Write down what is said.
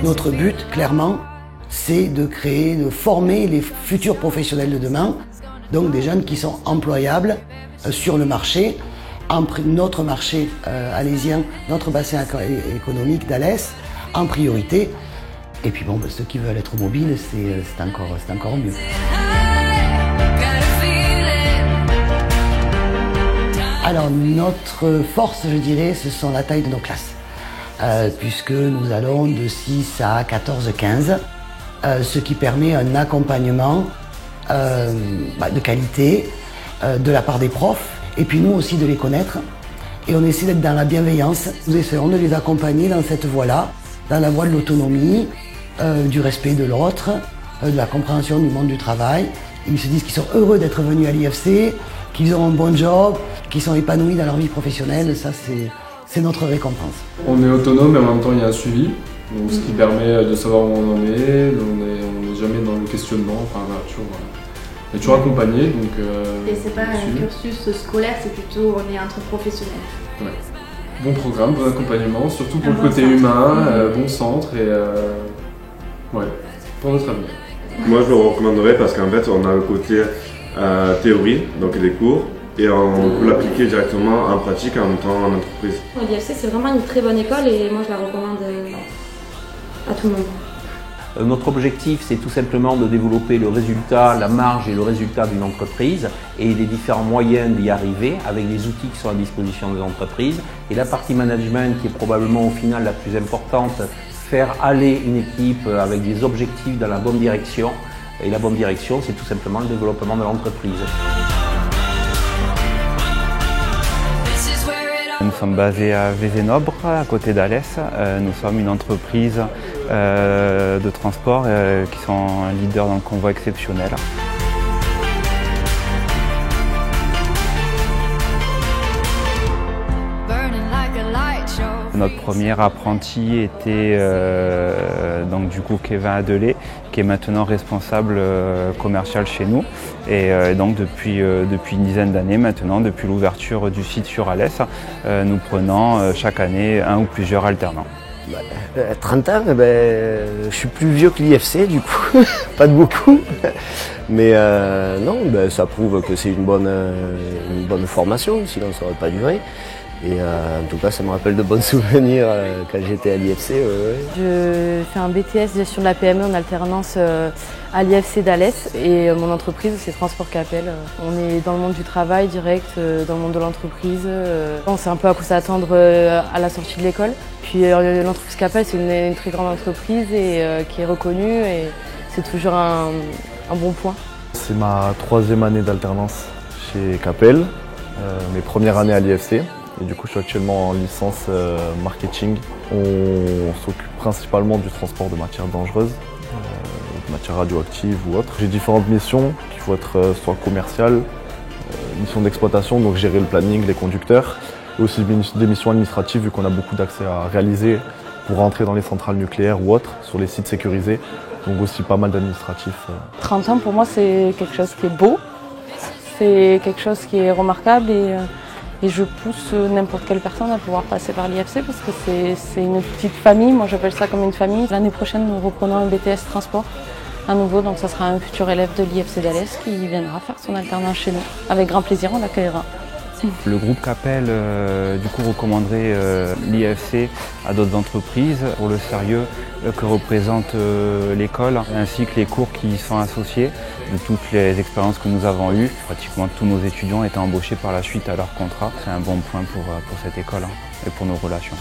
Notre but, clairement, c'est de créer, de former les futurs professionnels de demain, donc des jeunes qui sont employables sur le marché, notre marché alésien, notre bassin économique d'Alès, en priorité. Et puis bon, ceux qui veulent être mobiles, c'est encore mieux. Alors notre force, je dirais, ce sont la taille de nos classes, puisque nous allons de 6 à 14-15, ce qui permet un accompagnement de qualité de la part des profs, et puis nous aussi de les connaître. Et on essaie d'être dans la bienveillance, nous essayons de les accompagner dans cette voie-là, dans la voie de l'autonomie, du respect de l'autre, de la compréhension du monde du travail. Ils se disent qu'ils sont heureux d'être venus à l'IFC, qu'ils ont un bon job, qu'ils sont épanouis dans leur vie professionnelle. Ça, c'est notre récompense. On est autonome, mais en même temps, il y a un suivi, donc, ce qui permet de savoir où on en est. On n'est jamais dans le questionnement. Enfin, voilà, on est toujours accompagné. Donc, et c'est pas un cursus scolaire, c'est plutôt on est entre professionnels. Ouais. Bon programme, bon accompagnement, surtout pour le côté humain, bon centre et ouais, pour notre avenir. Moi, je le recommanderais parce qu'en fait, on a le côté théorie, donc les cours, et on peut l'appliquer directement en pratique en même temps en entreprise. L'IFC, c'est vraiment une très bonne école et moi, je la recommande à tout le monde. Notre objectif, c'est tout simplement de développer le résultat, la marge et le résultat d'une entreprise et les différents moyens d'y arriver avec les outils qui sont à disposition des entreprises. Et la partie management qui est probablement au final la plus importante, faire aller une équipe avec des objectifs dans la bonne direction. Et la bonne direction, c'est tout simplement le développement de l'entreprise. Nous sommes basés à Vézénobre, à côté d'Alès. Nous sommes une entreprise de transport qui sont leaders dans le convoi exceptionnel. Notre premier apprenti était donc du coup Kevin Adelé, qui est maintenant responsable commercial chez nous. Et donc depuis une dizaine d'années maintenant, depuis l'ouverture du site sur Alès, nous prenons chaque année un ou plusieurs alternants. 30 ans, je suis plus vieux que l'IFC du coup, pas de beaucoup. Mais non, ça prouve que c'est une bonne formation, sinon ça n'aurait pas duré. Et en tout cas, ça me rappelle de bons souvenirs quand j'étais à l'IFC. Je fais un BTS gestion de la PME en alternance à l'IFC d'Alès et mon entreprise, c'est Transport Capel. On est dans le monde du travail direct, dans le monde de l'entreprise. On sait un peu à quoi s'attendre à la sortie de l'école. Puis l'entreprise Capel, c'est une très grande entreprise et qui est reconnue et c'est toujours un bon point. C'est ma 3e année d'alternance chez Capel, mes premières années à l'IFC. Et du coup, je suis actuellement en licence marketing. On s'occupe principalement du transport de matières dangereuses, de matières radioactives ou autres. J'ai différentes missions qui vont être soit commerciales, missions d'exploitation, donc gérer le planning, les conducteurs, et aussi des missions administratives vu qu'on a beaucoup d'accès à réaliser pour rentrer dans les centrales nucléaires ou autres, sur les sites sécurisés. Donc aussi pas mal d'administratifs. 30 ans pour moi, c'est quelque chose qui est beau, c'est quelque chose qui est remarquable et je pousse n'importe quelle personne à pouvoir passer par l'IFC parce que c'est une petite famille, moi j'appelle ça comme une famille. L'année prochaine, nous reprenons un BTS transport à nouveau, donc ça sera un futur élève de l'IFC d'Alès qui viendra faire son alternance chez nous. Avec grand plaisir, on l'accueillera. Le groupe Capel du coup recommanderait l'IFC à d'autres entreprises pour le sérieux que représente l'école ainsi que les cours qui y sont associés. De toutes les expériences que nous avons eues, pratiquement tous nos étudiants étaient embauchés par la suite à leur contrat. C'est un bon point pour cette école et pour nos relations.